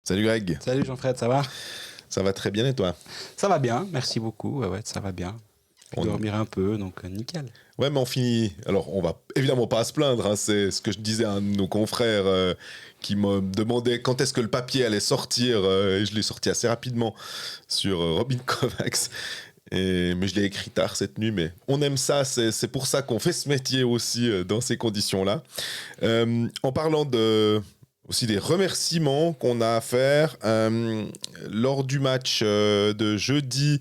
Salut Greg. Salut Jean-Fred, ça va? Ça va très bien et toi? Ça va bien, merci beaucoup. Ouais, ça va bien. Dormir un peu, donc nickel. Ouais, mais on finit. Alors, on va évidemment pas se plaindre. Hein. C'est ce que je disais à un de nos confrères qui me demandait quand est-ce que le papier allait sortir. Et je l'ai sorti assez rapidement sur Robin Kovacs. Mais je l'ai écrit tard cette nuit. Mais on aime ça. C'est pour ça qu'on fait ce métier aussi dans ces conditions-là. En parlant aussi des remerciements qu'on a à faire lors du match de jeudi.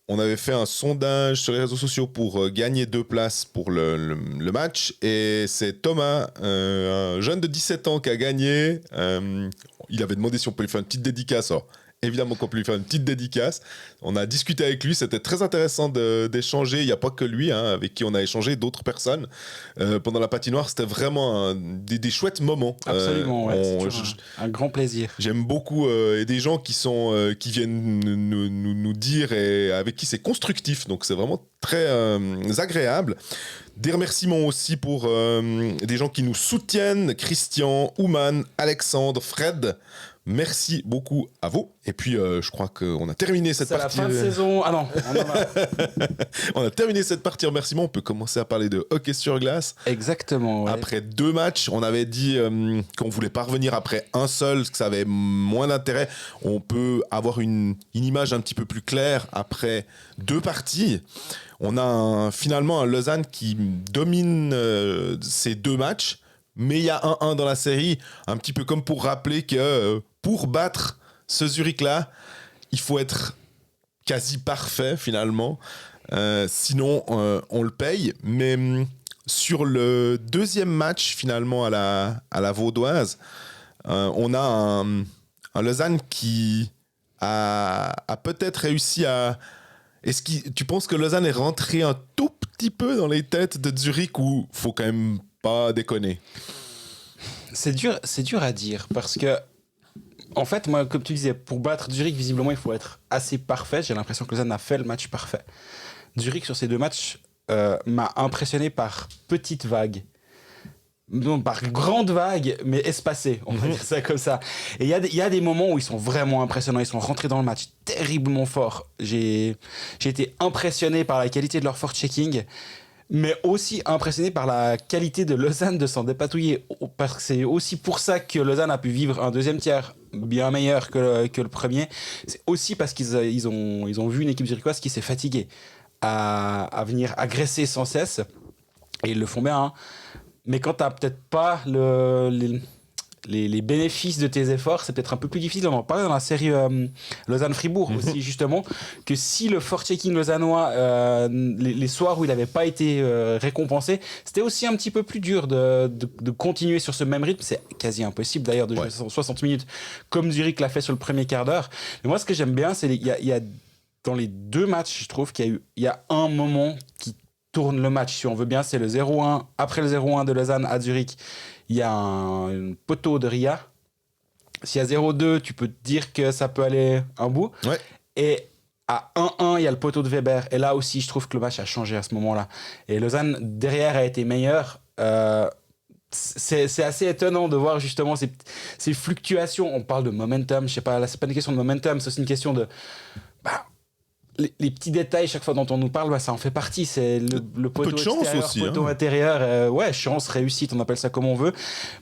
On avait fait un sondage sur les réseaux sociaux pour gagner 2 places pour le match. Et c'est Thomas, un jeune de 17 ans qui a gagné. Il avait demandé si on peut lui faire une petite dédicace. Alors, évidemment qu'on peut lui faire une petite dédicace. On a discuté avec lui. C'était très intéressant d'échanger. Il n'y a pas que lui avec qui on a échangé, d'autres personnes. Pendant la patinoire, c'était vraiment des chouettes moments. Absolument, ouais, c'est un grand plaisir. J'aime beaucoup et des gens qui viennent nous dire et avec qui c'est constructif. Donc c'est vraiment très agréable. Des remerciements aussi pour des gens qui nous soutiennent. Christian, Ouman, Alexandre, Fred. Merci beaucoup à vous. Et puis, je crois qu'on a terminé cette partie. C'est la fin de saison. Ah non, on a terminé cette partie remerciements. On peut commencer à parler de hockey sur glace. Exactement. Ouais. Après 2 matchs, on avait dit qu'on voulait pas revenir après un seul, que ça avait moins d'intérêt. On peut avoir une image un petit peu plus claire après 2 parties. On a finalement un Lausanne qui domine ces 2 matchs. Mais il y a 1-1 dans la série, un petit peu comme pour rappeler que pour battre ce Zurich-là, il faut être quasi parfait finalement. Sinon, on le paye. Mais sur le 2e match finalement à la Vaudoise, on a un Lausanne qui a peut-être réussi à... Tu penses que Lausanne est rentré un tout petit peu dans les têtes de Zurich ou faut quand même pas déconner? C'est dur à dire parce que, en fait, moi, comme tu disais, pour battre Zurich, visiblement, il faut être assez parfait. J'ai l'impression que Lausanne a fait le match parfait. Zurich, sur ces 2 matchs, m'a impressionné par petites vagues. Non, par grandes vagues, mais espacées, on va dire ça comme ça. Et il y a des moments où ils sont vraiment impressionnants. Ils sont rentrés dans le match terriblement fort. J'ai été impressionné par la qualité de leur forechecking, mais aussi impressionné par la qualité de Lausanne de s'en dépatouiller. Parce que c'est aussi pour ça que Lausanne a pu vivre un 2e tiers bien meilleur que le premier. C'est aussi parce qu'ils ont vu une équipe zurichoise qui s'est fatiguée à venir agresser sans cesse. Et ils le font bien, hein. Mais quand tu n'as peut-être pas les bénéfices de tes efforts, c'est peut-être un peu plus difficile. On en parlait dans la série Lausanne-Fribourg aussi, justement, que si le forechecking lausannois, les soirs où il n'avait pas été récompensé, c'était aussi un petit peu plus dur de continuer sur ce même rythme. C'est quasi impossible d'ailleurs de jouer 60 minutes comme Zurich l'a fait sur le premier quart d'heure. Mais moi, ce que j'aime bien, c'est qu'il y a dans les 2 matchs, je trouve qu'il y a un moment qui tourne le match, si on veut bien, c'est le 0-1. Après le 0-1 de Lausanne à Zurich, il y a un poteau de Ria. S'il y a 0-2, tu peux te dire que ça peut aller un bout. Ouais. Et à 1-1, il y a le poteau de Weber. Et là aussi, je trouve que le match a changé à ce moment-là. Et Lausanne, derrière, a été meilleur. C'est assez étonnant de voir justement ces fluctuations. On parle de momentum. Je sais pas, là, c'est pas une question de momentum, c'est aussi une question de... Les petits détails, chaque fois dont on nous parle, ça en fait partie. C'est le poteau extérieur, aussi, poteau intérieur. Chance, réussite, on appelle ça comme on veut.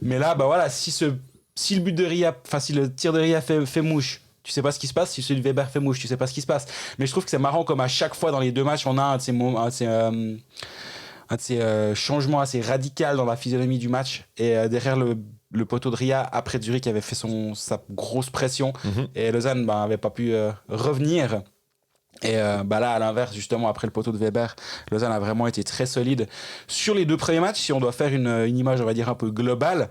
Mais là, si le but de Ria, si le tir de Ria fait mouche, tu sais pas ce qui se passe. Si celui de Weber fait mouche, tu sais pas ce qui se passe. Mais je trouve que c'est marrant comme à chaque fois dans les 2 matchs, on a un de ces changements assez radical dans la physionomie du match. Et derrière le poteau de Ria, après Zurich, avait fait sa grosse pression. Et Lausanne avait pas pu revenir. Et là, à l'inverse, justement, après le poteau de Weber, Lausanne a vraiment été très solide. Sur les 2 premiers matchs, si on doit faire une image, on va dire, un peu globale,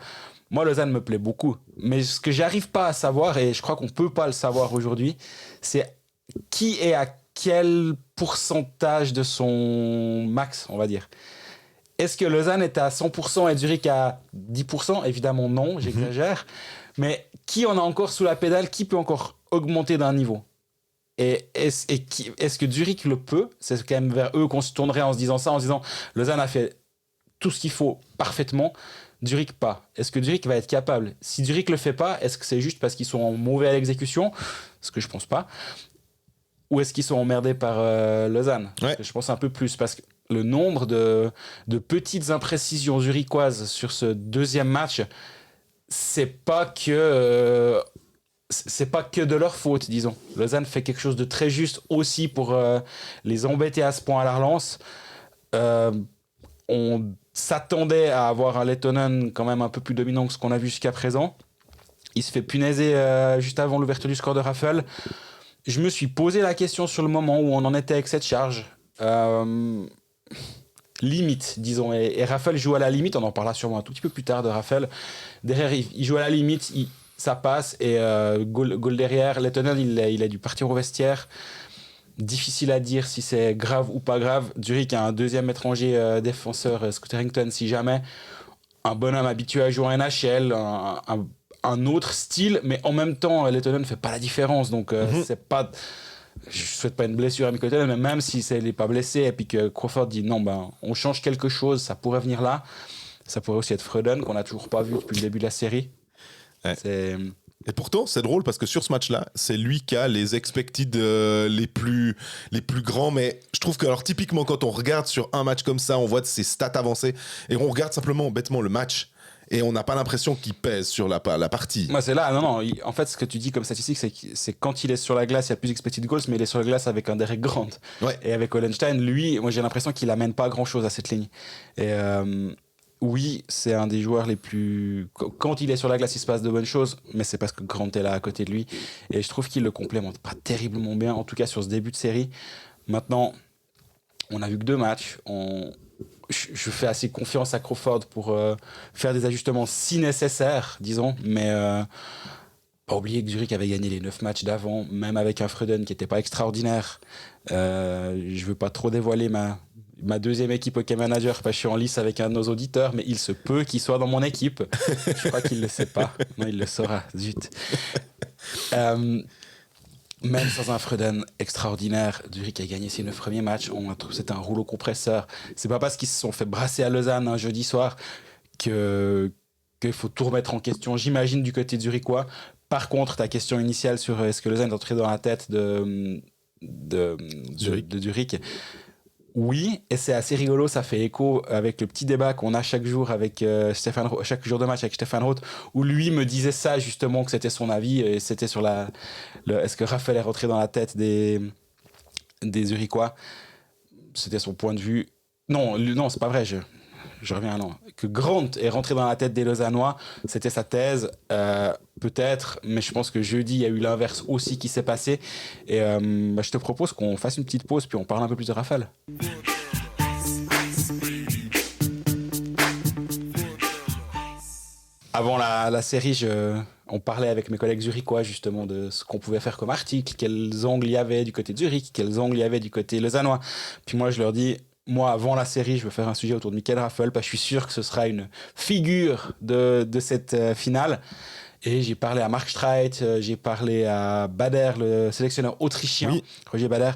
moi, Lausanne me plaît beaucoup. Mais ce que j'arrive pas à savoir, et je crois qu'on peut pas le savoir aujourd'hui, c'est qui est à quel pourcentage de son max, on va dire. Est-ce que Lausanne est à 100% et Zurich à 10%? Évidemment, non, j'exagère. Mais qui en a encore sous la pédale? Qui peut encore augmenter d'un niveau? Et est-ce que Zurich le peut? C'est quand même vers eux qu'on se tournerait en se disant ça, en se disant Lausanne a fait tout ce qu'il faut parfaitement. Zurich pas. Est-ce que Zurich va être capable? Si Zurich le fait pas, est-ce que c'est juste parce qu'ils sont mauvais à l'exécution? Ce que je pense pas. Ou est-ce qu'ils sont emmerdés par Lausanne? Ouais. Je pense un peu plus, parce que le nombre de petites imprécisions zurichoises sur ce deuxième match, c'est pas que de leur faute, disons. Lausanne fait quelque chose de très juste aussi pour les embêter à ce point à la relance. On s'attendait à avoir un Lettonen quand même un peu plus dominant que ce qu'on a vu jusqu'à présent. Il se fait punaiser juste avant l'ouverture du score de Raffel. Je me suis posé la question sur le moment où on en était avec cette charge. Limite, disons. Et Raffel joue à la limite. On en parlera sûrement un tout petit peu plus tard de Raffel. Derrière, il joue à la limite. Ça passe. Et goal derrière. Lettonen, il a dû partir au vestiaire. Difficile à dire si c'est grave ou pas grave. Zurich a un deuxième étranger défenseur, Scott Harrington, si jamais. Un bonhomme habitué à jouer en NHL, un autre style, mais en même temps, Lettonen ne fait pas la différence. Donc, c'est pas. Je ne souhaite pas une blessure à Mikko Lettonen, mais même si il n'est pas blessé et puis que Crawford dit non, on change quelque chose, ça pourrait venir là. Ça pourrait aussi être Freuden, qu'on n'a toujours pas vu depuis le début de la série. Ouais. Et pourtant, c'est drôle parce que sur ce match-là, c'est lui qui a les expected les plus grands. Mais je trouve que, alors, typiquement, quand on regarde sur un match comme ça, on voit ses stats avancées et on regarde simplement bêtement le match et on n'a pas l'impression qu'il pèse sur la partie. Moi, c'est là, non. En fait, ce que tu dis comme statistique, c'est quand il est sur la glace, il y a plus expected goals, mais il est sur la glace avec un Derek Grant. Ouais. Et avec Hollenstein, lui, moi, j'ai l'impression qu'il amène pas grand-chose à cette ligne. Et oui, c'est un des joueurs les plus... Quand il est sur la glace, il se passe de bonnes choses, mais c'est parce que Grant est là à côté de lui. Et je trouve qu'il le complémente pas terriblement bien, en tout cas sur ce début de série. Maintenant, on a vu que 2 matchs. Je fais assez confiance à Crawford pour faire des ajustements si nécessaires, disons. Mais pas oublier que Zurich avait gagné les 9 matchs d'avant, même avec un Freuden qui n'était pas extraordinaire. Je veux pas trop dévoiler ma deuxième équipe Hockey Manager, parce que je suis en lice avec un de nos auditeurs, mais il se peut qu'il soit dans mon équipe. Je crois qu'il ne le sait pas. Non, il le saura, zut. Même sans un Freuden extraordinaire, Zurich a gagné ses 9 premiers matchs. C'était un rouleau compresseur. C'est pas parce qu'ils se sont fait brasser à Lausanne un jeudi soir qu'il faut tout remettre en question, j'imagine, du côté zurichois. Par contre, ta question initiale sur est-ce que Lausanne est entrée dans la tête de Zurich, oui, et c'est assez rigolo, ça fait écho avec le petit débat qu'on a chaque jour avec chaque jour de match avec Stéphane Roth, où lui me disait ça justement, que c'était son avis, et c'était sur est-ce que Raffel est rentré dans la tête des Zurichois. C'était son point de vue. Non, c'est pas vrai, je reviens à non. Que Grant est rentré dans la tête des Lausannois, c'était sa thèse, peut-être, mais je pense que jeudi, il y a eu l'inverse aussi qui s'est passé. Et je te propose qu'on fasse une petite pause, puis on parle un peu plus de Raffel. Avant la série, on parlait avec mes collègues zurichois justement de ce qu'on pouvait faire comme article, quels angles il y avait du côté de Zurich, quels angles il y avait du côté lausannois. Puis moi, je leur dis... Moi, avant la série, je veux faire un sujet autour de Michael Raffel, parce que je suis sûr que ce sera une figure de cette finale. Et j'ai parlé à Mark Streit, j'ai parlé à Bader, le sélectionneur autrichien, oui. Roger Bader.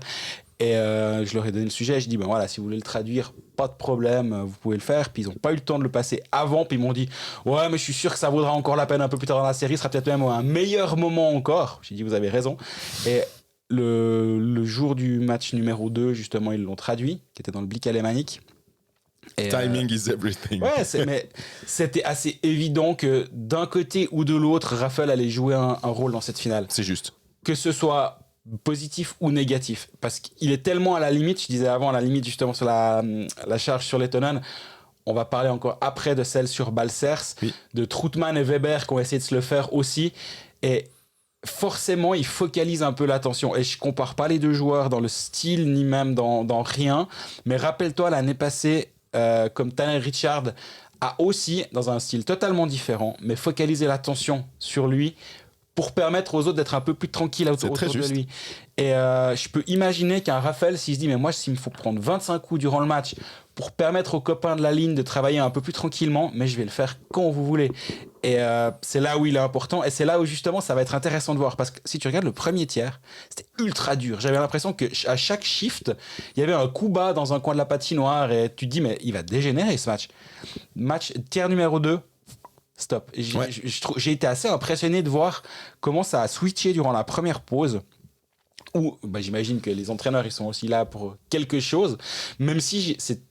Et je leur ai donné le sujet. Je dis, voilà, si vous voulez le traduire, pas de problème, vous pouvez le faire. Puis ils n'ont pas eu le temps de le passer avant. Puis ils m'ont dit, ouais, mais je suis sûr que ça vaudra encore la peine un peu plus tard dans la série. Ce sera peut-être même un meilleur moment encore. J'ai dit, vous avez raison. Et le jour du match numéro 2, justement, ils l'ont traduit, qui était dans le Blick alémanique. Et Timing is everything. Ouais, mais c'était assez évident que d'un côté ou de l'autre, Raffel allait jouer un rôle dans cette finale. C'est juste. Que ce soit positif ou négatif. Parce qu'il est tellement à la limite, je disais avant, à la limite justement sur la charge sur Lettonen. On va parler encore après de celle sur Balcers, oui. De Troutman et Weber qui ont essayé de se le faire aussi. Et forcément, il focalise un peu l'attention. Et je compare pas les deux joueurs dans le style, ni même dans rien. Mais rappelle-toi, l'année passée, comme Tanner Richard a aussi, dans un style totalement différent, mais focalisé l'attention sur lui pour permettre aux autres d'être un peu plus tranquilles autour de lui. Et je peux imaginer qu'un Raffel, s'il se dit, mais moi, s'il me faut prendre 25 coups durant le match pour permettre aux copains de la ligne de travailler un peu plus tranquillement, mais je vais le faire quand vous voulez. Et c'est là où il est important, et c'est là où justement ça va être intéressant de voir, parce que si tu regardes le premier tiers, c'était ultra dur. J'avais l'impression qu'à chaque shift, il y avait un coup bas dans un coin de la patinoire, et tu te dis, mais il va dégénérer ce match. Tiers numéro 2, stop. Et j'ai été assez impressionné de voir comment ça a switché durant la première pause, où j'imagine que les entraîneurs ils sont aussi là pour quelque chose, même si c'est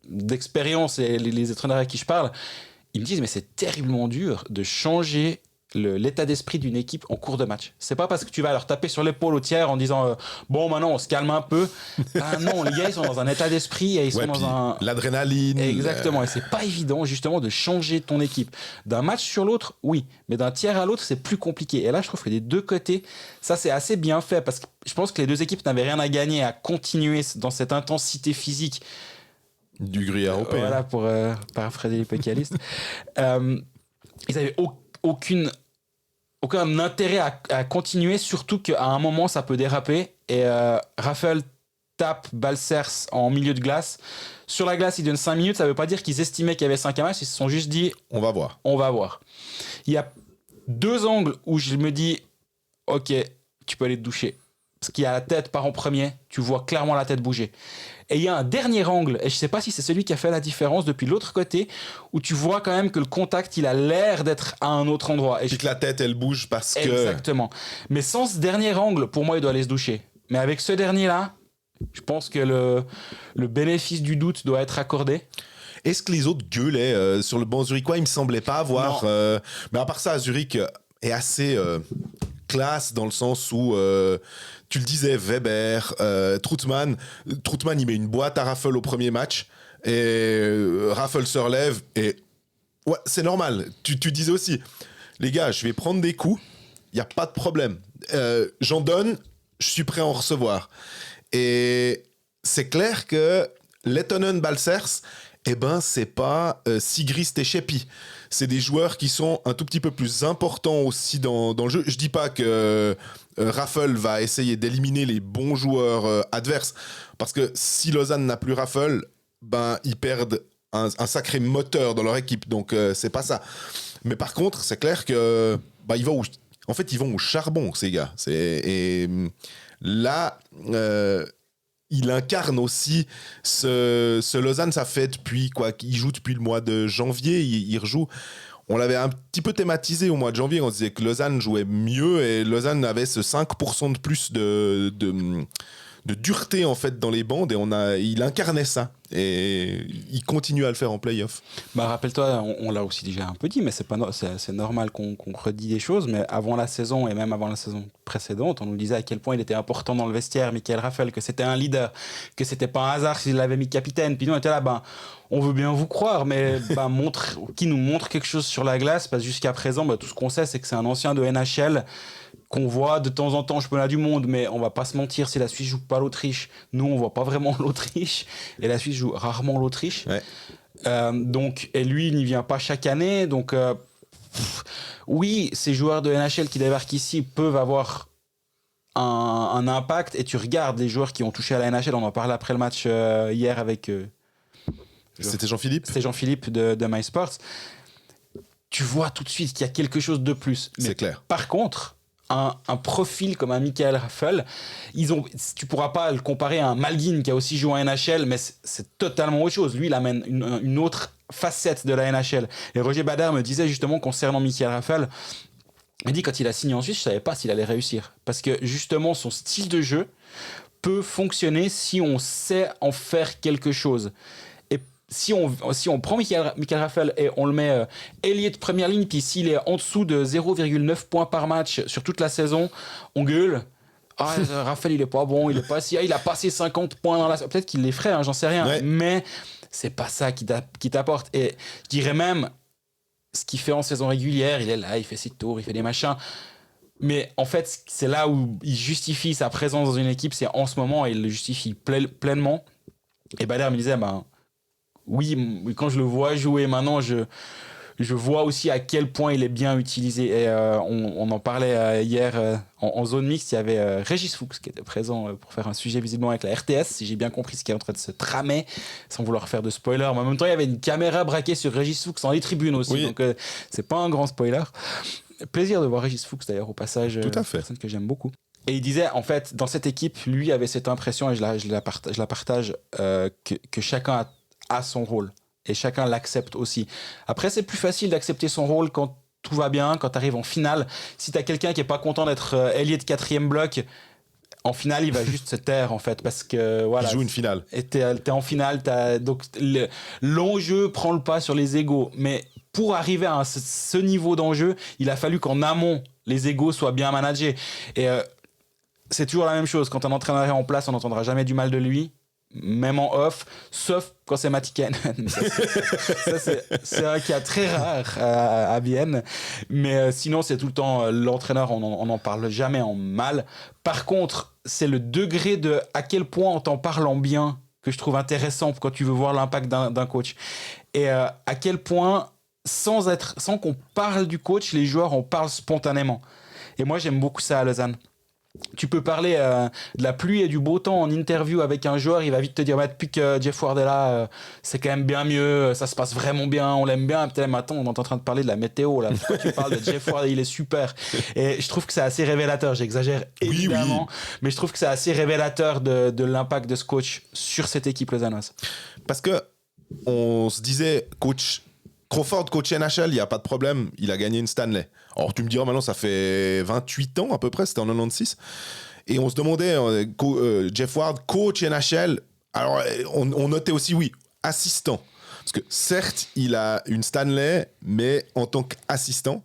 d'expérience et les entraîneurs à qui je parle, ils me disent mais c'est terriblement dur de changer l'état d'esprit d'une équipe en cours de match. C'est pas parce que tu vas leur taper sur l'épaule au tiers en disant bon maintenant on se calme un peu. Non, les gars ils sont dans un état d'esprit et ils sont dans l'adrénaline. Exactement, et c'est pas évident justement de changer ton équipe. D'un match sur l'autre, oui, mais d'un tiers à l'autre c'est plus compliqué. Et là je trouve que des deux côtés, ça c'est assez bien fait parce que je pense que les deux équipes n'avaient rien à gagner à continuer dans cette intensité physique. Du gruyère européen. Voilà, pour paraphraser les pécalistes. Ils n'avaient aucun intérêt à continuer, surtout qu'à un moment, ça peut déraper. Et Raffel tape Balcers en milieu de glace. Sur la glace, ils donnent 5 minutes. Ça ne veut pas dire qu'ils estimaient qu'il y avait 5 matchs. Ils se sont juste dit... On va voir. Il y a 2 angles où je me dis, OK, tu peux aller te doucher. Parce qu'il y a la tête part en premier. Tu vois clairement la tête bouger. Et il y a un dernier angle, et je ne sais pas si c'est celui qui a fait la différence depuis l'autre côté, où tu vois quand même que le contact, il a l'air d'être à un autre endroit. Et que la tête, elle bouge parce que... Exactement. Mais sans ce dernier angle, pour moi, il doit aller se doucher. Mais avec ce dernier-là, je pense que le bénéfice du doute doit être accordé. Est-ce que les autres gueulaient sur le banc zurichois? Il me semblait pas avoir... mais à part ça, Zurich est assez... classe dans le sens où tu le disais, Weber, Troutman, il met une boîte à Raffel au premier match et Raffel se relève et ouais, c'est normal. Tu disais aussi, les gars, je vais prendre des coups, il y a pas de problème. J'en donne, je suis prêt à en recevoir. Et c'est clair que Lettonen Balcers, c'est pas Sigrist et Sheppy. C'est des joueurs qui sont un tout petit peu plus importants aussi dans le jeu. Je dis pas que Raffel va essayer d'éliminer les bons joueurs adverses, parce que si Lausanne n'a plus Raffel, ils perdent un sacré moteur dans leur équipe. Donc c'est pas ça. Mais par contre, c'est clair que ils vont au charbon, ces gars. Et là. Il incarne aussi ce Lausanne, ça fait depuis quoi, il joue depuis le mois de janvier, il rejoue. On l'avait un petit peu thématisé au mois de janvier, on disait que Lausanne jouait mieux et Lausanne avait ce 5% de plus de dureté en fait dans les bandes et il incarnait ça et il continue à le faire en play-off. Rappelle-toi, on l'a aussi déjà un peu dit, mais c'est normal qu'on redit des choses, mais avant la saison et même avant la saison précédente, on nous disait à quel point il était important dans le vestiaire, Michael Raffel, que c'était un leader, que c'était pas un hasard s'il l'avait mis capitaine, puis nous on était là, on veut bien vous croire, mais qui nous montre quelque chose sur la glace, parce que jusqu'à présent, tout ce qu'on sait, c'est que c'est un ancien de NHL, qu'on voit de temps en temps au championnat du monde, mais on va pas se mentir, si la Suisse joue pas l'Autriche, nous on voit pas vraiment l'Autriche, et la Suisse joue rarement l'Autriche. Ouais. Et lui, il n'y vient pas chaque année, donc oui, ces joueurs de NHL qui débarquent ici peuvent avoir un impact, et tu regardes les joueurs qui ont touché à la NHL, on en parlait après le match hier avec... C'était Jean-Philippe ? C'était Jean-Philippe de MySports. Tu vois tout de suite qu'il y a quelque chose de plus. C'est clair. Par contre... Un profil comme un Michael Raffel, tu pourras pas le comparer à un Malgin qui a aussi joué en NHL, mais c'est totalement autre chose. Lui, il amène une autre facette de la NHL. Et Roger Bader me disait justement concernant Michael Raffel, il dit quand il a signé en Suisse, je savais pas s'il allait réussir. Parce que justement, son style de jeu peut fonctionner si on sait en faire quelque chose. Si on prend Michael Raffel et on le met ailier de première ligne, puis s'il est en dessous de 0,9 points par match sur toute la saison, on gueule. Raffel, il est pas bon, il est pas si... il a passé 50 points dans la... Peut-être qu'il les ferait, j'en sais rien. Ouais. Mais c'est pas ça qui t'apporte. Et je dirais même, ce qu'il fait en saison régulière, il est là, il fait ses tours, il fait des machins. Mais en fait, c'est là où il justifie sa présence dans une équipe, c'est en ce moment, et il le justifie pleinement. Et Bader me disait, oui, quand je le vois jouer maintenant, je je vois aussi à quel point il est bien utilisé. Et on en parlait hier en zone mixte. Il y avait Régis Fuchs qui était présent pour faire un sujet visiblement avec la RTS, si j'ai bien compris ce qui est en train de se tramer, sans vouloir faire de spoiler. Mais en même temps, il y avait une caméra braquée sur Régis Fuchs dans les tribunes aussi. Oui. Donc, c'est pas un grand spoiler. Plaisir de voir Régis Fuchs d'ailleurs au passage. Tout à fait. Personne que j'aime beaucoup. Et il disait, en fait, dans cette équipe, lui avait cette impression, et je la partage, que chacun a son rôle. Et chacun l'accepte aussi. Après, c'est plus facile d'accepter son rôle quand tout va bien, quand tu arrives en finale. Si tu as quelqu'un qui n'est pas content d'être ailier de 4e bloc, en finale, il va juste se taire, en fait, parce que... voilà. Il joue une finale. Et t'es en finale, donc l'enjeu prend le pas sur les égos. Mais pour arriver à ce niveau d'enjeu, il a fallu qu'en amont, les égos soient bien managés. Et c'est toujours la même chose. Quand un entraîneur est en place, on n'entendra jamais du mal de lui. Même en off, sauf quand c'est Matiken. c'est un cas très rare à Vienne. Mais sinon, c'est tout le temps l'entraîneur, on n'en parle jamais en mal. Par contre, c'est le degré de à quel point on t'en parle en bien que je trouve intéressant quand tu veux voir l'impact d'un coach. Et à quel point, sans qu'on parle du coach, les joueurs en parlent spontanément. Et moi, j'aime beaucoup ça à Lausanne. Tu peux parler de la pluie et du beau temps en interview avec un joueur, il va vite te dire depuis que Jeff Ward est là, c'est quand même bien mieux, ça se passe vraiment bien, on l'aime bien. Peut-être maintenant on est en train de parler de la météo là. Pourquoi tu parles de Jeff Ward, il est super. Et je trouve que c'est assez révélateur, j'exagère évidemment, mais je trouve que c'est assez révélateur de l'impact de ce coach sur cette équipe lausannoise. Parce que on se disait coach Crawford, coach NHL, il n'y a pas de problème, il a gagné une Stanley. Alors tu me diras maintenant, ça fait 28 ans à peu près, c'était en 96. Et on se demandait, Jeff Ward, coach NHL, alors on notait aussi, oui, assistant. Parce que certes, il a une Stanley, mais en tant qu'assistant.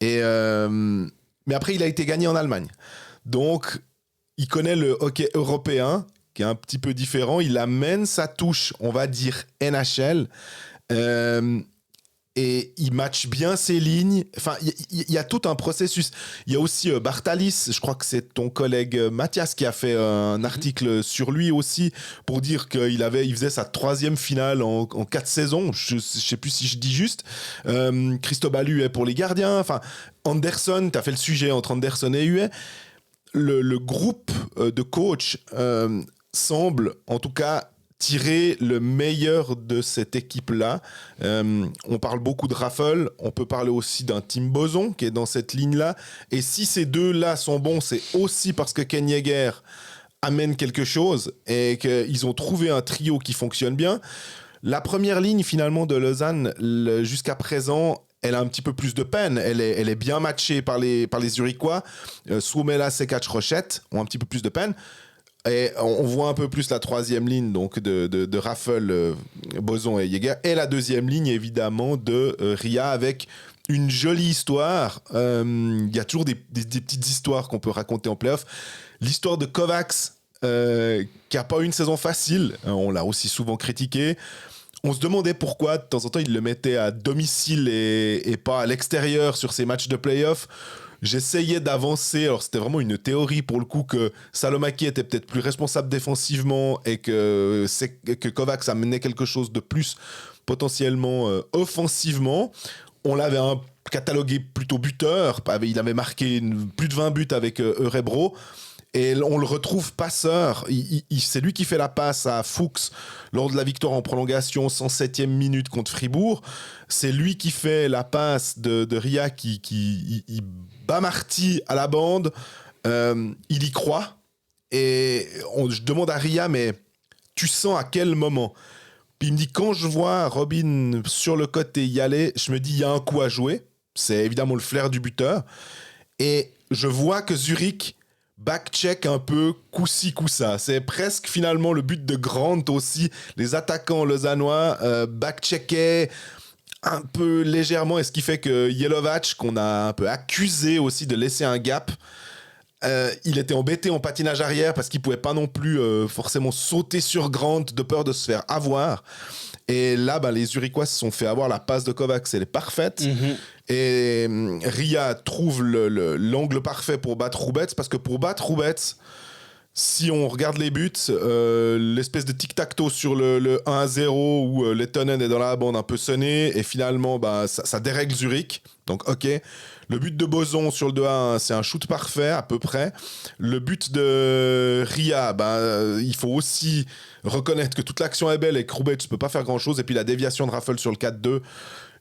Mais après, il a été gagné en Allemagne. Donc, il connaît le hockey européen, qui est un petit peu différent. Il amène sa touche, on va dire, NHL. Et il matche bien ses lignes. Enfin, il y a tout un processus. Il y a aussi Bartalis, je crois que c'est ton collègue Mathias qui a fait un article sur lui aussi pour dire qu'il faisait sa 3e finale en 4 saisons. Je ne sais plus si je dis juste. Cristobal Huet pour les gardiens. Enfin, Anderson, tu as fait le sujet entre Anderson et Huet. Le groupe de coach semble, en tout cas, tirer le meilleur de cette équipe-là. On parle beaucoup de Raffle, on peut parler aussi d'un Tim Boson qui est dans cette ligne-là. Et si ces deux-là sont bons, c'est aussi parce que Ken Yeager amène quelque chose et qu'ils ont trouvé un trio qui fonctionne bien. La première ligne, finalement, de Lausanne, jusqu'à présent, elle a un petit peu plus de peine. Elle est bien matchée par les Zurichois. Suomela, Sekac, Rochette ont un petit peu plus de peine. Et on voit un peu plus la 3e ligne donc de Raffle, Boson et Yeager. Et la 2e ligne, évidemment, de Ria avec une jolie histoire. Il y a toujours des petites histoires qu'on peut raconter en play-off. L'histoire de Kovacs, qui n'a pas eu une saison facile. On l'a aussi souvent critiqué. On se demandait pourquoi, de temps en temps, il le mettait à domicile et pas à l'extérieur sur ses matchs de play-off. J'essayais d'avancer, alors c'était vraiment une théorie pour le coup, que Salomaki était peut-être plus responsable défensivement et que Kovacs amenait quelque chose de plus potentiellement offensivement. On l'avait catalogué plutôt buteur, il avait marqué plus de 20 buts avec Eurebro. Et on le retrouve passeur. C'est lui qui fait la passe à Fuchs lors de la victoire en prolongation, 107e minute contre Fribourg. C'est lui qui fait la passe de Ria qui bat Marty à la bande. Il y croit. Et je demande à Ria, mais tu sens à quel moment? Puis il me dit, quand je vois Robin sur le côté y aller, je me dis, il y a un coup à jouer. C'est évidemment le flair du buteur. Et je vois que Zurich back-check un peu coup-ci, coup-ça. C'est presque finalement le but de Grant aussi. Les attaquants lausannois back-checkaient un peu légèrement, et ce qui fait que Jelovac, qu'on a un peu accusé aussi de laisser un gap, il était embêté en patinage arrière parce qu'il pouvait pas non plus forcément sauter sur Grant de peur de se faire avoir. Et là, les Zurichois se sont fait avoir. La passe de Kovacs, elle est parfaite. Et Ria trouve l'angle parfait pour battre Roubets, parce que pour battre Roubets, Si on regarde les buts, l'espèce de tic-tac-toe sur le 1-0 où Lettonen est dans la bande un peu sonné et finalement ça dérègle Zurich. Donc ok. Le but de Boson sur le 2-1, c'est un shoot parfait à peu près. Le but de Ria, il faut aussi reconnaître que toute l'action est belle et que Roubaix ne peut pas faire grand-chose. Et puis la déviation de Raffel sur le 4-2,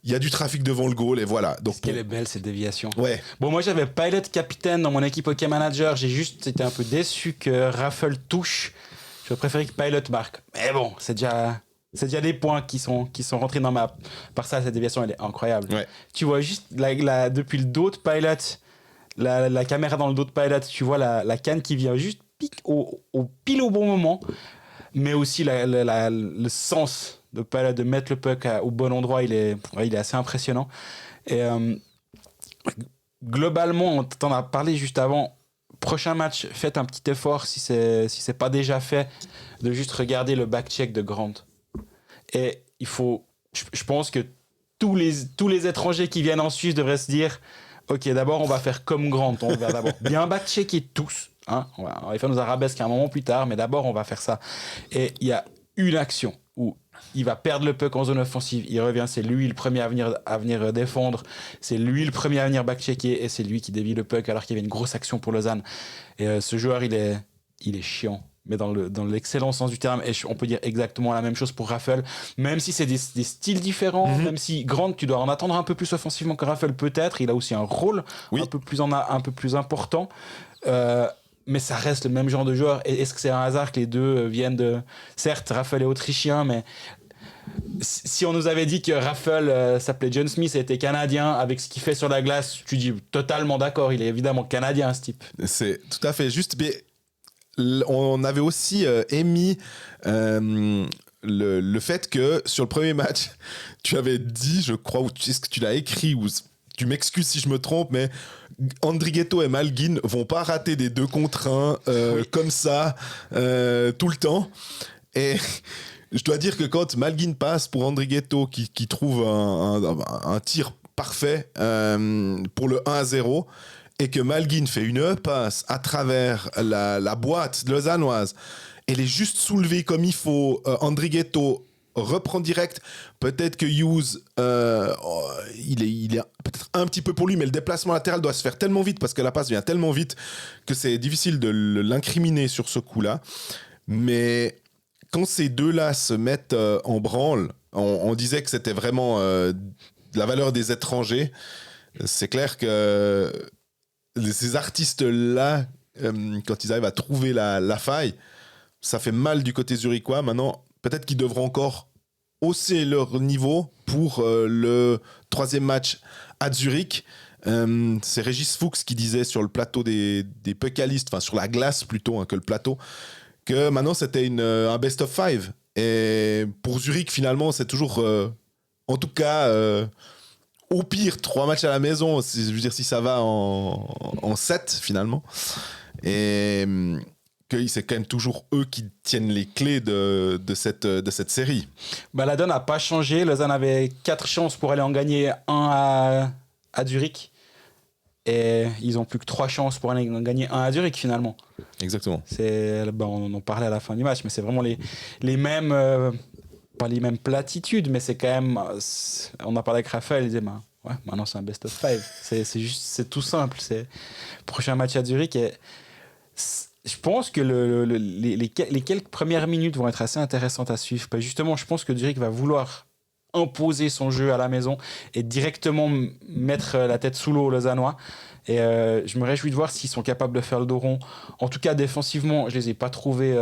il y a du trafic devant le goal et voilà. Donc qu'elle est belle cette déviation. Ouais. Bon, moi j'avais Pilot capitaine dans mon équipe hockey manager. J'ai juste été un peu déçu que Raffel touche. J'aurais préféré que Pilot marque. Mais bon, c'est déjà des points qui sont rentrés dans ma. Par ça, cette déviation elle est incroyable. Ouais. Tu vois juste depuis le dos de Pilot, la caméra dans le dos de Pilot, tu vois la canne qui vient juste pile au bon moment. Mais aussi le sens de mettre le puck au bon endroit, il est assez impressionnant. Et globalement, on t'en a parlé juste avant. Prochain match, faites un petit effort si c'est pas déjà fait, de juste regarder le back-check de Grant. Et il faut, je pense que tous les étrangers qui viennent en Suisse devraient se dire, ok, d'abord on va faire comme Grant, on va d'abord bien back-checker tous. Hein, on va faire nos arabesques un moment plus tard, mais d'abord on va faire ça. Et il y a une action où il va perdre le puck en zone offensive, il revient, c'est lui le premier à venir défendre, c'est lui le premier à venir back-checker et c'est lui qui dévie le puck alors qu'il y avait une grosse action pour Lausanne. Et ce joueur, il est chiant, mais dans l'excellent sens du terme, et on peut dire exactement la même chose pour Raffel, même si c'est des styles différents, même si Grant, tu dois en attendre un peu plus offensivement que Raffel peut-être, il a aussi un rôle un peu plus important. Mais ça reste le même genre de joueur. Est-ce que c'est un hasard que les deux viennent de... Certes, Raffel est autrichien, mais si on nous avait dit que Raffel s'appelait John Smith et était canadien, avec ce qu'il fait sur la glace, tu dis totalement d'accord, il est évidemment canadien, ce type. C'est tout à fait juste. Mais on avait aussi émis le fait que sur le premier match, tu avais dit, je crois, ou est-ce que tu l'as écrit, ou tu m'excuses si je me trompe, mais Andrighetto et Malguin vont pas rater des 2 contre 1 comme ça tout le temps. Et je dois dire que quand Malguin passe pour Andrighetto qui trouve un tir parfait pour le 1-0 et que Malguin fait une passe à travers la boîte lausannoise, elle est juste soulevée comme il faut, Andrighetto reprend direct. Peut-être que Hughes, il est peut-être un petit peu pour lui, mais le déplacement latéral doit se faire tellement vite parce que la passe vient tellement vite que c'est difficile de l'incriminer sur ce coup-là. Mais quand ces deux-là se mettent en branle, on disait que c'était vraiment la valeur des étrangers. C'est clair que ces artistes-là, quand ils arrivent à trouver la faille, ça fait mal du côté zurichois. Maintenant, peut-être qu'ils devront encore hausser leur niveau pour le 3e match à Zurich. C'est Régis Fuchs qui disait sur le plateau des Puckalistes, enfin sur la glace plutôt que le plateau, que maintenant c'était un best of 5. Et pour Zurich, finalement, c'est toujours, en tout cas, au pire, 3 matchs à la maison, je veux dire, si ça va en 7 finalement. Et que c'est quand même toujours eux qui tiennent les clés de cette série. La donne n'a pas changé. Lausanne avait 4 chances pour aller en gagner 1 à Zurich. Et ils ont plus que 3 chances pour aller en gagner 1 à Zurich finalement. Exactement. On en parlait à la fin du match, mais c'est vraiment les mêmes... pas les mêmes platitudes, mais c'est quand même... On a parlé avec Raphaël, il disait... maintenant c'est un best of 5. C'est tout simple. C'est prochain match à Zurich. Et je pense que les quelques premières minutes vont être assez intéressantes à suivre. Justement, je pense que Zurich va vouloir imposer son jeu à la maison et directement mettre la tête sous l'eau aux Lausannois. Et je me réjouis de voir s'ils sont capables de faire le dos rond. En tout cas, défensivement, je les ai pas trouvés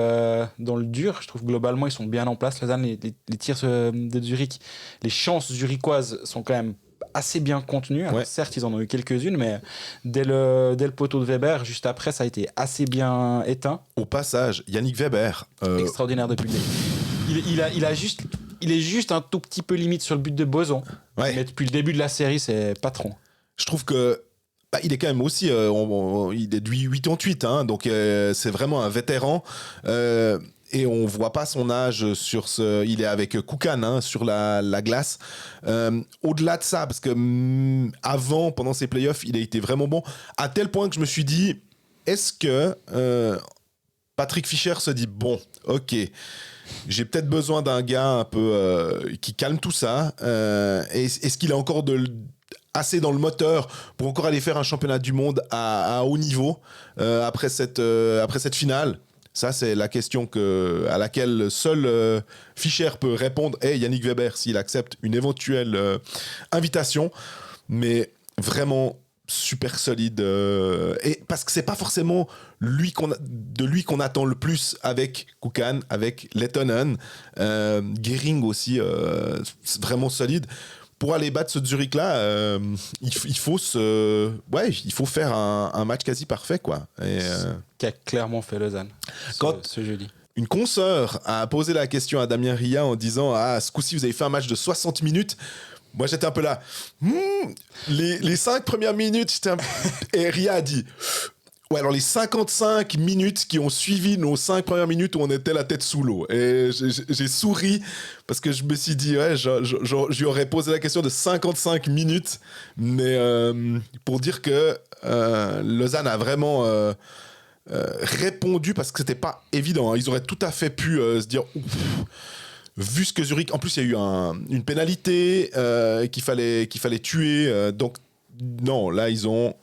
dans le dur. Je trouve globalement, ils sont bien en place. Lausanne, les tirs de Zurich, les chances zurichoises sont quand même assez bien contenues. Alors, certes, ils en ont eu quelques-unes, mais dès le poteau de Weber, juste après, ça a été assez bien éteint. Au passage, Yannick Weber. Extraordinaire depuis le début. Il est juste un tout petit peu limite sur le but de Boson. Ouais. Mais depuis le début de la série, c'est patron. Je trouve que il est quand même aussi... il est de 88, hein, donc c'est vraiment un vétéran. Et on voit pas son âge sur ce... Il est avec Koukan sur la glace. Au-delà de ça, parce que avant, pendant ses playoffs, il a été vraiment bon. À tel point que je me suis dit, est-ce que Patrick Fischer se dit bon, ok, j'ai peut-être besoin d'un gars un peu qui calme tout ça. Est-ce qu'il a encore assez dans le moteur pour encore aller faire un championnat du monde à haut niveau après cette finale? Ça, c'est la question à laquelle seul Fischer peut répondre, et Yannick Weber, s'il accepte une éventuelle invitation. Mais vraiment super solide. Et parce que c'est pas forcément de lui qu'on attend le plus avec Kukan, avec Lettonen. Gehring aussi, vraiment solide. Pour aller battre ce Zurich-là, il faut faire un match quasi parfait, quoi. Qui a clairement fait Lausanne ce jeudi. Une consoeur a posé la question à Damien Ria en disant ce coup-ci, vous avez fait un match de 60 minutes. Moi, j'étais un peu là. Les 5 premières minutes, et Ria a dit... Ouais, alors les 55 minutes qui ont suivi nos 5 premières minutes où on était la tête sous l'eau. Et j'ai souri parce que je me suis dit, ouais, je lui aurais posé la question de 55 minutes. Mais pour dire que Lausanne a vraiment répondu parce que c'était pas évident. Hein. Ils auraient tout à fait pu se dire... Vu ce que Zurich... En plus, il y a eu une pénalité qu'il fallait tuer. Donc, non, là, ils ont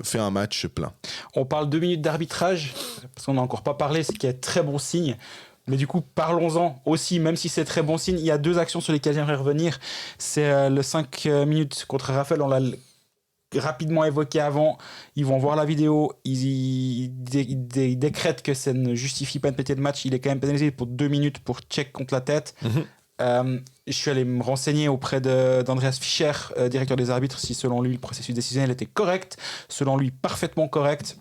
fait un match plein. On parle 2 minutes d'arbitrage, parce qu'on n'a encore pas parlé, ce qui est très bon signe. Mais du coup, parlons-en aussi, même si c'est très bon signe. Il y a 2 actions sur lesquelles j'aimerais revenir. C'est le 5 minutes contre Raphaël, on l'a rapidement évoqué avant. Ils vont voir la vidéo, ils décrètent que ça ne justifie pas une pénalité de match. Il est quand même pénalisé pour 2 minutes pour check contre la tête. Je suis allé me renseigner auprès d'Andreas Fischer, directeur des arbitres, si selon lui le processus décisionnel était correct. Selon lui, parfaitement correct.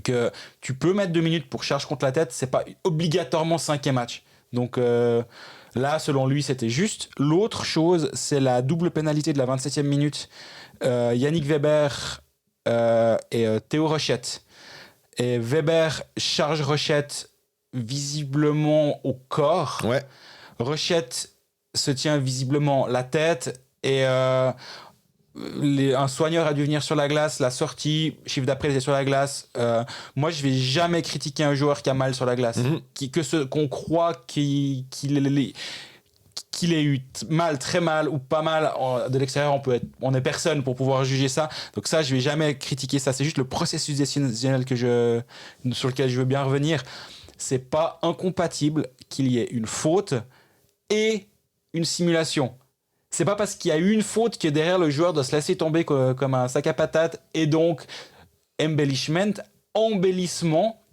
Que tu peux mettre 2 minutes pour charge contre la tête, c'est pas obligatoirement 5e match. Donc là, selon lui, c'était juste. L'autre chose, c'est la double pénalité de la 27e minute. Yannick Weber et Théo Rochette. Et Weber charge Rochette visiblement au corps. Ouais. Rochette se tient visiblement la tête et un soigneur a dû venir sur la glace, la sortie, chiffre d'après il était sur la glace. Moi je vais jamais critiquer un joueur qui a mal sur la glace, qu'on croit qu'il ait eu mal, très mal ou pas mal de l'extérieur, on est personne pour pouvoir juger ça. Donc ça je vais jamais critiquer ça, c'est juste le processus décisionnel sur lequel je veux bien revenir. C'est pas incompatible qu'il y ait une faute et une simulation. C'est pas parce qu'il y a eu une faute que derrière le joueur doit se laisser tomber comme un sac à patates et donc embellissement,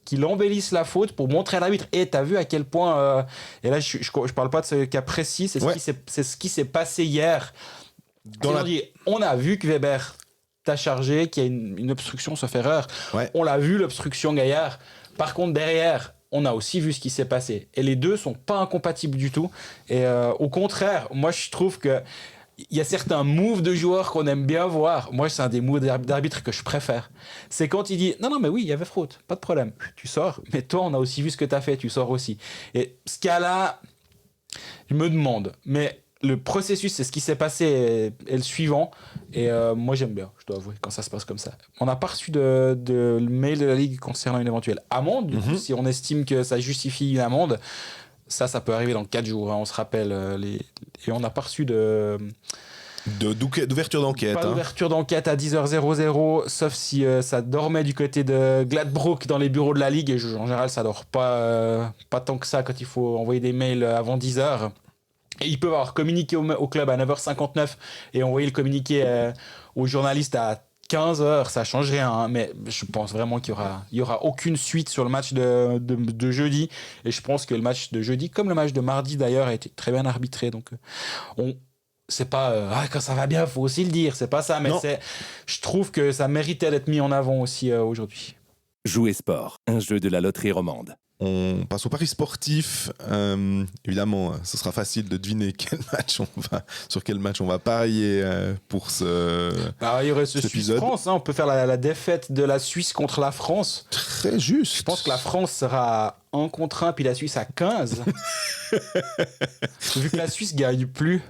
qu'il embellisse la faute pour montrer à l'arbitre. Et t'as vu à quel point... et là, je parle pas de ce cas précis, c'est ce qui s'est passé hier. On a vu que Weber t'a chargé, qu'il y a une obstruction, sauf erreur. Ouais. On l'a vu, l'obstruction Gaillard. Par contre, derrière... on a aussi vu ce qui s'est passé. Et les deux sont pas incompatibles du tout. Et au contraire, moi, je trouve que il y a certains moves de joueurs qu'on aime bien voir. Moi, c'est un des moves d'arbitre que je préfère. C'est quand il dit « Non, mais oui, il y avait fraude, pas de problème. Tu sors, mais toi, on a aussi vu ce que tu as fait, tu sors aussi. » Et ce cas-là, je me demande. Mais le processus, c'est ce qui s'est passé est le suivant. Et moi, j'aime bien, je dois avouer, quand ça se passe comme ça. On n'a pas reçu de mail de la Ligue concernant une éventuelle amende. Du coup, si on estime que ça justifie une amende, ça peut arriver dans 4 jours. Hein, on se rappelle. Et on n'a pas reçu d'ouverture d'enquête. Pas d'ouverture d'enquête à 10h00, sauf si ça dormait du côté de Gladbrook dans les bureaux de la Ligue. Et en général, ça dort pas tant que ça quand il faut envoyer des mails avant 10h. Et ils peuvent avoir communiqué au club à 9h59 et envoyer le communiqué aux journalistes à 15h, ça change rien, hein, mais je pense vraiment qu'il y aura aucune suite sur le match de jeudi. Et je pense que le match de jeudi, comme le match de mardi d'ailleurs, a été très bien arbitré. Donc c'est pas quand ça va bien, faut aussi le dire, c'est pas ça, mais je trouve que ça méritait d'être mis en avant aussi aujourd'hui. Jouer sport, un jeu de la loterie romande. On passe au pari sportif. Évidemment, ce sera facile de deviner sur quel match on va parier pour ce il y aurait ce Suisse-France. Hein, on peut faire la défaite de la Suisse contre la France. Très juste. Je pense que la France sera à 1 contre 1, puis la Suisse à 15. Vu que la Suisse gagne plus.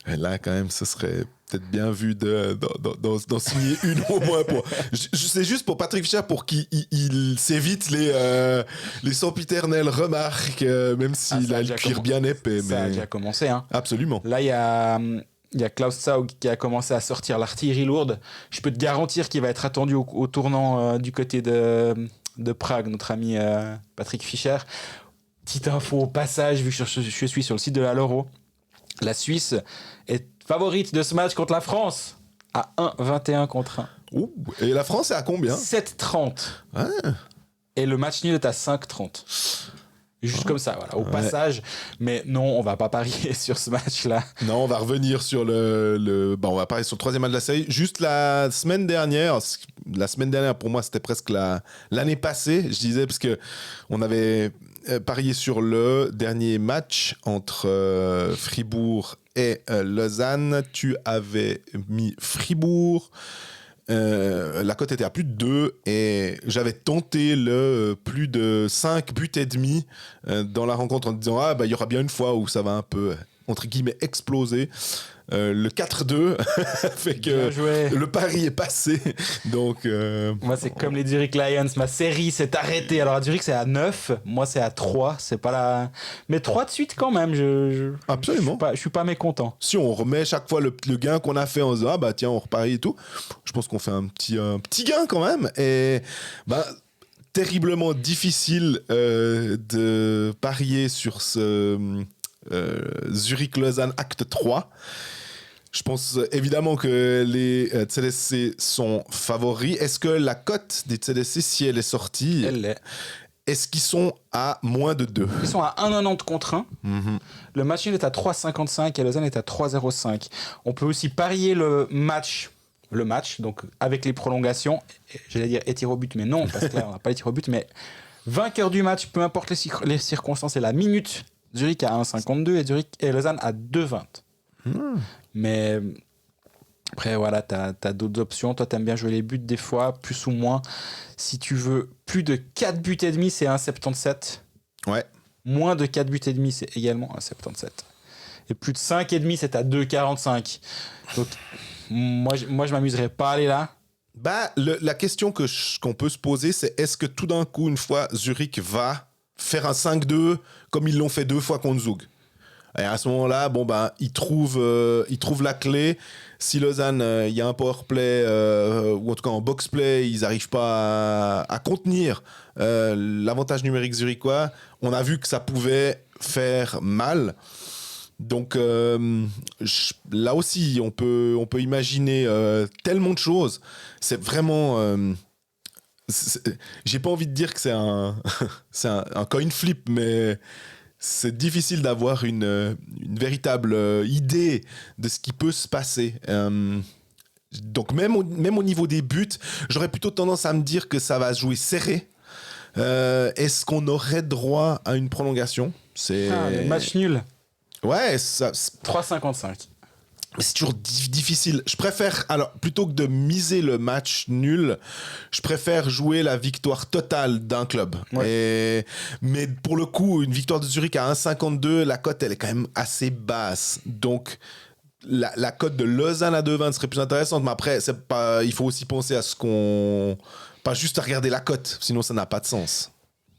Et là, quand même, ce serait peut-être bien vu d'en signer une au moins. C'est juste pour Patrick Fischer, pour qu'il s'évite les sempiternelles remarques, même s'il a le cuir bien épais. Ça a déjà commencé. Hein. Absolument. Là, il y a Klaus Zaug qui a commencé à sortir l'artillerie lourde. Je peux te garantir qu'il va être attendu au tournant du côté de Prague, notre ami Patrick Fischer. Petite info au passage, vu que je suis sur le site de la Loro. La Suisse est favorite de ce match contre la France à 1,21 contre 1. Ouh, et la France est à combien? 7,30. Ah. Et le match nul est à 5,30. Juste comme ça, voilà, au passage. Mais non, on va pas parier sur ce match-là. Non, on va revenir sur on va parier sur le troisième match de la série. Juste la semaine dernière, pour moi, c'était presque l'année passée, je disais, parce que on avait parié sur le dernier match entre Fribourg et Lausanne. Tu avais mis Fribourg. La cote était à plus de 2 et j'avais tenté le plus de 5 buts et demi dans la rencontre en disant il y aura bien une fois où ça va un peu entre guillemets exploser. Le 4-2 fait que le pari est passé. Donc moi c'est comme les Zurich Lions, ma série s'est arrêtée. Alors à Zurich c'est à 9, moi c'est à 3, c'est pas la mais 3 de suite quand même, absolument. Je suis pas mécontent. Si on remet chaque fois le gain qu'on a fait en disant tiens on reparie et tout, je pense qu'on fait un petit gain quand même. Et terriblement difficile de parier sur ce Zurich-Lausanne acte 3. Je pense évidemment que les CDC sont favoris. Est-ce que la cote des CDC, si elle est sortie, est-ce qu'ils sont à moins de 2? Ils sont à 1,90 contre 1. Mm-hmm. Le match nul est à 3,55 et Lausanne est à 3,05. On peut aussi parier le match, donc avec les prolongations. J'allais dire et tir au but, mais non, parce que là, on n'a pas les tirs au but. Mais vainqueur du match, peu importe les circonstances et la minute, Zurich à 1,52 et Lausanne à 2,20. Mais après, voilà, t'as d'autres options. Toi, t'aimes bien jouer les buts des fois, plus ou moins. Si tu veux plus de 4 buts et demi, c'est 1,77. Ouais. Moins de 4 buts et demi, c'est également 1,77. Et plus de 5,5, c'est à 2,45. Donc, moi, je m'amuserais pas à aller là. La question qu'on peut se poser, c'est est-ce que tout d'un coup, une fois, Zurich va faire un 5-2 comme ils l'ont fait 2 fois contre Zug? Et à ce moment-là, ils trouvent la clé. Si Lausanne, il y a un powerplay, ou en tout cas en box-play, ils n'arrivent pas à contenir l'avantage numérique zurichois, on a vu que ça pouvait faire mal. Donc là aussi, on peut imaginer tellement de choses. C'est vraiment... j'ai pas envie de dire que c'est un coin flip, mais... c'est difficile d'avoir une véritable idée de ce qui peut se passer. Donc même au niveau des buts, j'aurais plutôt tendance à me dire que ça va se jouer serré. Est-ce qu'on aurait droit à une prolongation? Le match nul. Ouais, 3,55. C'est toujours difficile. Je préfère, alors, plutôt que de miser le match nul, je préfère jouer la victoire totale d'un club. Ouais. Mais pour le coup, une victoire de Zurich à 1,52, la cote, elle est quand même assez basse. Donc, la cote de Lausanne à 2,20 serait plus intéressante. Mais après, il faut aussi penser à pas juste à regarder la cote, sinon ça n'a pas de sens.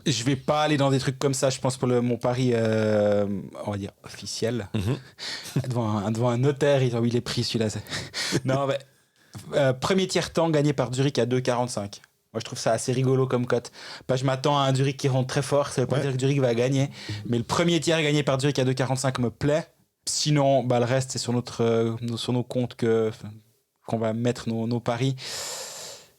Je vais pas aller dans des trucs comme ça, je pense, pour mon pari, on va dire, officiel. Mm-hmm. devant un notaire, il est pris celui-là. Non, mais, premier tiers-temps gagné par Zurich à 2,45. Moi, je trouve ça assez rigolo comme cote. Je m'attends à un Zurich qui rentre très fort, ça veut pas dire que Zurich va gagner. Mais le premier tiers gagné par Zurich à 2,45 me plaît. Sinon, le reste, c'est sur nos comptes qu'on va mettre nos paris.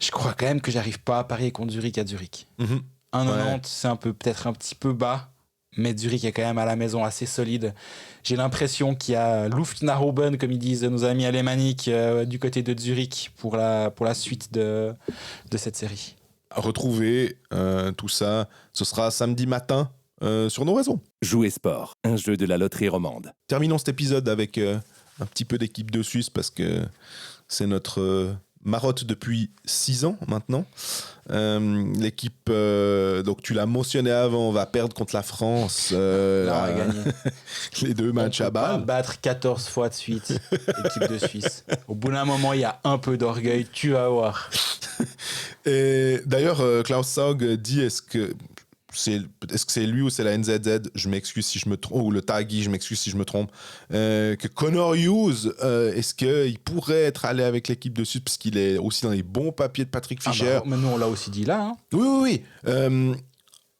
Je crois quand même que j'arrive pas à parier contre Zurich à Zurich. Mm-hmm. 1,90, c'est peut-être un petit peu bas, mais Zurich est quand même à la maison assez solide. J'ai l'impression qu'il y a Luft nach oben, comme ils disent nos amis alémaniques, du côté de Zurich pour la suite de cette série. Retrouver tout ça, ce sera samedi matin sur nos réseaux. Jouer sport, un jeu de la loterie romande. Terminons cet épisode avec un petit peu d'équipe de Suisse parce que c'est notre marotte depuis 6 ans maintenant. L'équipe, donc tu l'as mentionné avant, va perdre contre la France. Là, on va gagner. Les 2 matchs à On peut pas balle. battre 14 fois de suite l'équipe de Suisse. Au bout d'un moment, il y a un peu d'orgueil, tu vas voir. Et d'ailleurs, Klaus Saug dit est-ce que c'est lui ou c'est la NZZ, je m'excuse si je me trompe, ou le Tagui, je m'excuse si je me trompe, que Connor Hughes, est-ce qu'il pourrait être allé avec l'équipe de Suisse, parce qu'il est aussi dans les bons papiers de Patrick Fischer. Mais nous, on l'a aussi dit là. Hein. Oui.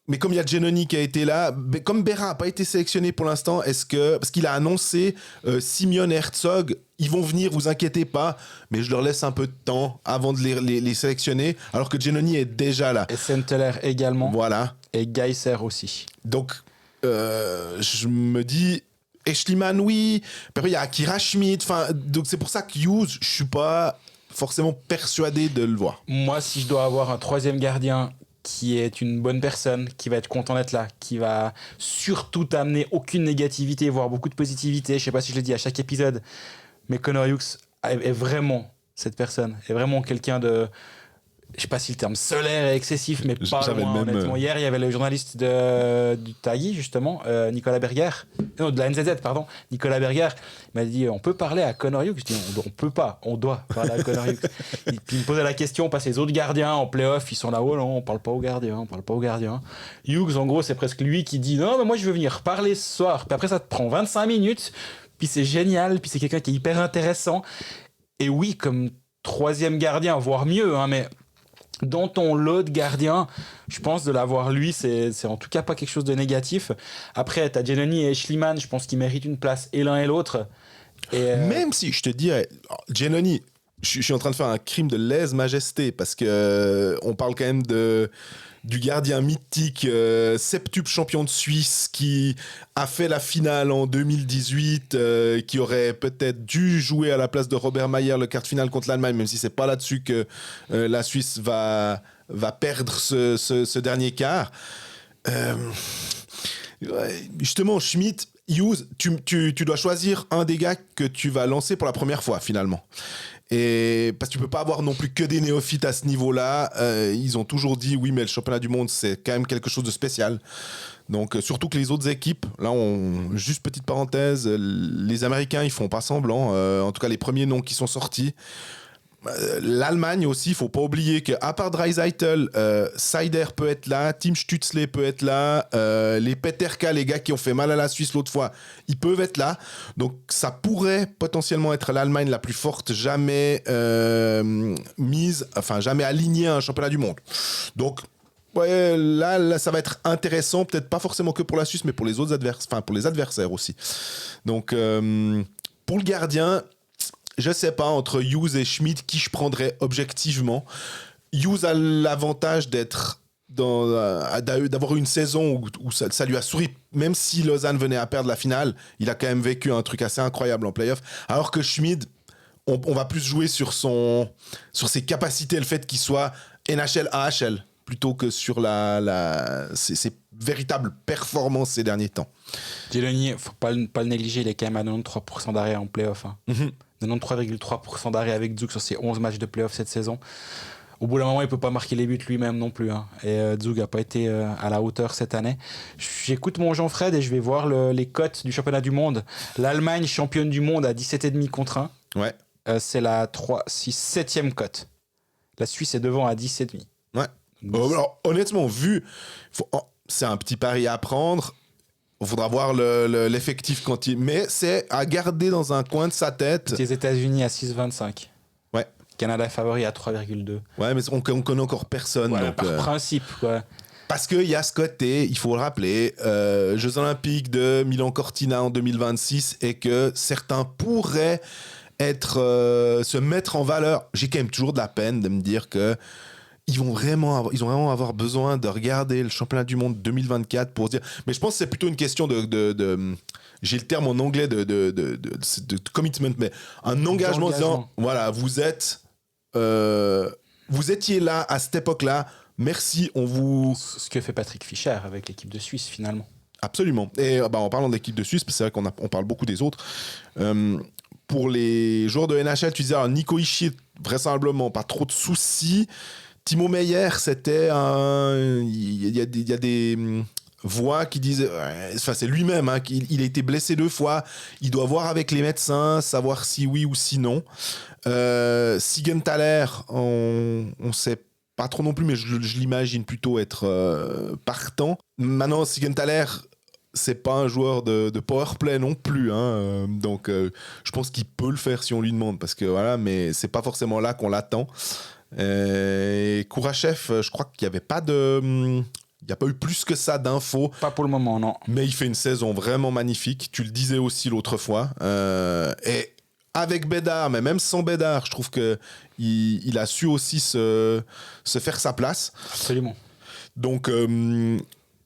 Mais comme il y a Giannoni qui a été là, comme Berra n'a pas été sélectionné pour l'instant, parce qu'il a annoncé Simeon et Herzog, ils vont venir, vous inquiétez pas, mais je leur laisse un peu de temps avant de les sélectionner, alors que Giannoni est déjà là. Et Senteler également. Voilà. Et Geiser aussi. Donc, je me dis, Eschliman, oui. Puis après, il y a Akira Schmidt. Donc, c'est pour ça que Hughes, je suis pas forcément persuadé de le voir. Moi, si je dois avoir un 3e gardien qui est une bonne personne, qui va être content d'être là, qui va surtout t'amener aucune négativité, voire beaucoup de positivité, je sais pas si je le dis à chaque épisode, mais Connor Hughes est vraiment cette personne, est vraiment quelqu'un de... Je sais pas si le terme solaire est excessif, mais pas J'avais loin, le même, honnêtement. Hier, il y avait le journaliste du Tailly, justement, Nicolas Berger. Non, de la NZZ, pardon. Nicolas Berger m'a dit, on peut parler à Connor Hughes. Je dis, on peut pas, on doit parler à Connor Hughes. Et puis il me posait la question, parce que les autres gardiens en play-off, ils sont là, oh non, on parle pas aux gardiens, Hughes, en gros, c'est presque lui qui dit, non, mais moi, je veux venir parler ce soir. Puis après, ça te prend 25 minutes, puis c'est génial, puis c'est quelqu'un qui est hyper intéressant. Et oui, comme 3e gardien, voire mieux, hein, mais... Dans ton lot de gardiens, je pense de l'avoir lui, c'est en tout cas pas quelque chose de négatif. Après, t'as Giannoni et Schliemann, je pense qu'ils méritent une place et l'un et l'autre. Même si je te dirais, Giannoni, je suis en train de faire un crime de lèse-majesté parce que on parle quand même du gardien mythique, septuple champion de Suisse qui a fait la finale en 2018, qui aurait peut-être dû jouer à la place de Robert Mayer le quart de finale contre l'Allemagne, même si c'est pas là-dessus que la Suisse va perdre ce dernier quart. Justement, Schmidt, Hughes, tu dois choisir un des gars que tu vas lancer pour la première fois finalement. Et parce que tu peux pas avoir non plus que des néophytes à ce niveau-là. Ils ont toujours dit oui, mais le championnat du monde c'est quand même quelque chose de spécial. Donc surtout que les autres équipes, là juste petite parenthèse, les Américains ils font pas semblant. En tout cas les premiers noms qui sont sortis. L'Allemagne aussi, il faut pas oublier qu'à part Draisaitl, Seider peut être là, Tim Stützle peut être là, les Peterka, les gars qui ont fait mal à la Suisse l'autre fois, ils peuvent être là. Donc ça pourrait potentiellement être l'Allemagne la plus forte jamais jamais alignée à un championnat du monde. Donc ouais, là, ça va être intéressant, peut-être pas forcément que pour la Suisse, mais pour les autres adversaires, pour les adversaires aussi. Donc pour le gardien, je sais pas, entre Hughes et Schmidt, qui je prendrais objectivement. Hughes a l'avantage d'avoir une saison où ça lui a souri, même si Lausanne venait à perdre la finale, il a quand même vécu un truc assez incroyable en play-off. Alors que Schmidt, on va plus jouer sur ses capacités, le fait qu'il soit NHL AHL, plutôt que sur ses véritables performances ces derniers temps. Giannoni, faut pas le négliger, il est quand même à 93% d'arrêt en play-off. Hein. 93,3% d'arrêt avec Zug sur ses 11 matchs de play-off cette saison. Au bout d'un moment, il peut pas marquer les buts lui-même non plus. Hein. Et Zug a pas été à la hauteur cette année. J'écoute mon Jean-Fred et je vais voir les cotes du championnat du monde. L'Allemagne, championne du monde, à 17,5 contre 1. Ouais. C'est la 7e cote. La Suisse est devant à 10,5. Ouais. Alors, honnêtement, c'est un petit pari à prendre. Il faudra voir l'effectif quand mais c'est à garder dans un coin de sa tête. Les États-Unis à 6,25. Ouais. Canada favori à 3,2. Ouais, mais on connaît encore personne. Ouais, donc, par principe, quoi. Parce qu'il y a ce côté, il faut le rappeler, Jeux Olympiques de Milan-Cortina en 2026 et que certains pourraient se mettre en valeur. J'ai quand même toujours de la peine de me dire que ils vont vraiment avoir besoin de regarder le championnat du monde 2024 pour se dire. Mais je pense que c'est plutôt une question de j'ai le terme en anglais de commitment, mais un engagement disant voilà, vous étiez là à cette époque-là. Merci, Ce que fait Patrick Fischer avec l'équipe de Suisse finalement. Absolument. Et en parlant de l'équipe de Suisse, c'est vrai qu'on parle beaucoup des autres. Pour les joueurs de NHL, tu disais alors Nico Hischier, vraisemblablement pas trop de soucis. Timo Meyer, c'était il y a des voix qui disent, enfin c'est lui-même, hein, qu'il a été blessé 2 fois, il doit voir avec les médecins, savoir si oui ou si non. Siegenthaler, on sait pas trop non plus, mais je l'imagine plutôt être partant. Maintenant, Siegenthaler, c'est pas un joueur de powerplay non plus, hein, donc je pense qu'il peut le faire si on lui demande, parce que voilà, mais c'est pas forcément là qu'on l'attend. Et Kourachev, je crois qu'il n'y avait pas il n'y a pas eu plus que ça d'infos. Pas pour le moment, non. Mais il fait une saison vraiment magnifique. Tu le disais aussi l'autre fois. Et avec Bédard, mais même sans Bédard, je trouve qu'il a su aussi se faire sa place. Absolument. Donc,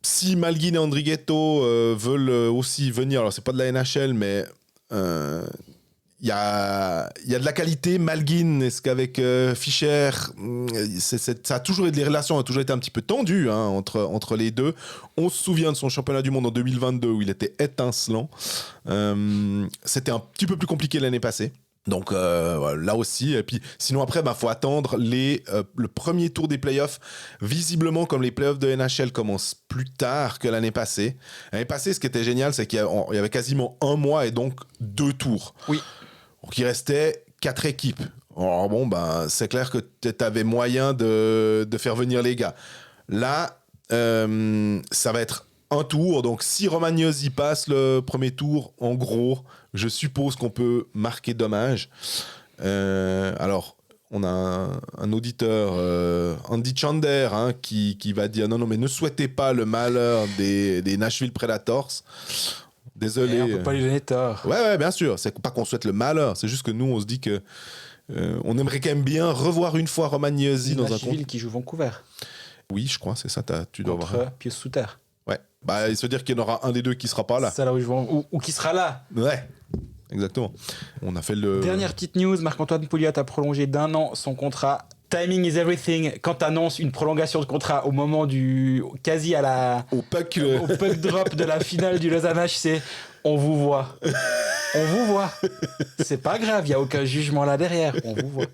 si Malguin et Andrighetto veulent aussi venir, alors c'est pas de la NHL, mais il y a de la qualité. Malguin, est-ce qu'avec Fischer, ça a toujours été, les relations ont toujours été un petit peu tendues, hein, entre les deux. On se souvient de son championnat du monde en 2022 où il était étincelant. C'était un petit peu plus compliqué l'année passée. Donc là aussi, et puis sinon après, faut attendre le premier tour des playoffs. Visiblement, comme les playoffs de NHL commencent plus tard que l'année passée. L'année passée, ce qui était génial, c'est qu'il y avait quasiment 1 mois et donc 2 tours. Oui. Donc il restait 4 équipes. Alors bon, c'est clair que tu avais moyen de faire venir les gars. Là, ça va être un tour. Donc si Romagnosi passe le premier tour, en gros, je suppose qu'on peut marquer dommage. Alors, on a un auditeur, Andy Chander, hein, qui va dire non, mais ne souhaitez pas le malheur des Nashville Predators. Désolé. Et on peut pas lui donner tort. Ouais, bien sûr. C'est pas qu'on souhaite le malheur. C'est juste que nous, on se dit que on aimerait quand même bien revoir une fois Romagnosi dans un Nashville qui joue Vancouver. Oui, je crois, c'est ça. Tu dois voir. Contre Pius Suter. Ouais. Il se veut dire qu'il y en aura un des deux qui sera pas là. C'est là où je vois, ou qui sera là. Ouais. Exactement. On a fait le. Dernière petite news, Marc-Antoine Pouliot a prolongé d'1 an son contrat. Timing is everything. Quand t'annonces une prolongation de contrat au moment quasi au puck drop de la finale du Lausanne HC, on vous voit. On vous voit. C'est pas grave, il y a aucun jugement là derrière. On vous voit.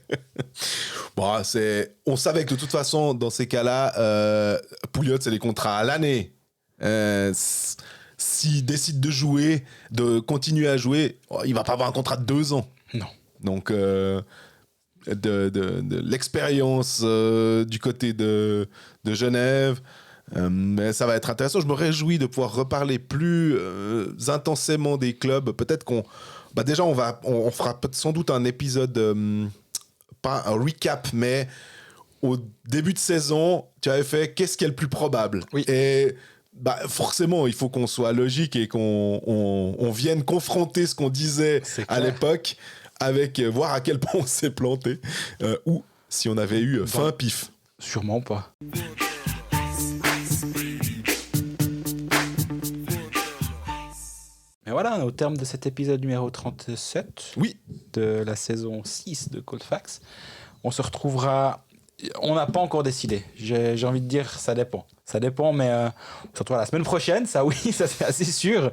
Bon, on savait que de toute façon, dans ces cas-là, Pouliot, c'est des contrats à l'année. S'il décide de jouer, de continuer à jouer, il va pas avoir un contrat de 2 ans. Non. Donc, de l'expérience du côté de Genève, mais ça va être intéressant. Je me réjouis de pouvoir reparler plus intensément des clubs. Peut-être qu'on... déjà, on fera sans doute un épisode, pas un recap, mais au début de saison, tu avais fait qu'est-ce qui est le plus probable. Oui. Et forcément, il faut qu'on soit logique et qu'on vienne confronter ce qu'on disait à l'époque avec voir à quel point on s'est planté ou si on avait eu fin pif. Sûrement pas. Mais voilà, au terme de cet épisode numéro 37 de la saison 6 de Cold Facts, on se retrouvera... On n'a pas encore décidé. J'ai envie de dire, ça dépend. Ça dépend, mais on se retrouve la semaine prochaine. Ça, oui, ça c'est assez sûr.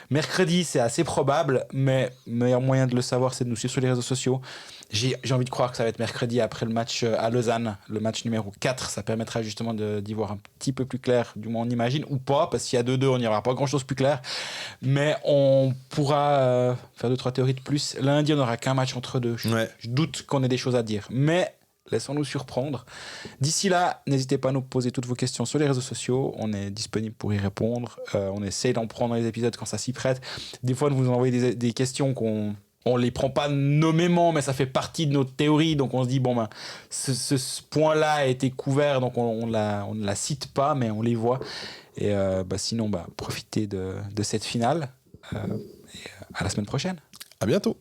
Mercredi, c'est assez probable, mais le meilleur moyen de le savoir, c'est de nous suivre sur les réseaux sociaux. J'ai envie de croire que ça va être mercredi après le match à Lausanne, le match numéro 4. Ça permettra justement d'y voir un petit peu plus clair, du moins on imagine, ou pas, parce qu'il y a 2-2, on n'y aura pas grand-chose plus clair. Mais on pourra faire 2-3 théories de plus. Lundi, on n'aura qu'un match entre deux. Je doute qu'on ait des choses à dire. Mais... laissons-nous surprendre. D'ici là, n'hésitez pas à nous poser toutes vos questions sur les réseaux sociaux. On est disponible pour y répondre. On essaie d'en prendre les épisodes quand ça s'y prête. Des fois, vous nous envoyez des questions qu'on ne les prend pas nommément, mais ça fait partie de notre théorie. Donc, on se dit, ce point-là a été couvert, donc on ne la cite pas, mais on les voit. Et sinon, profitez de cette finale. Et à la semaine prochaine. À bientôt.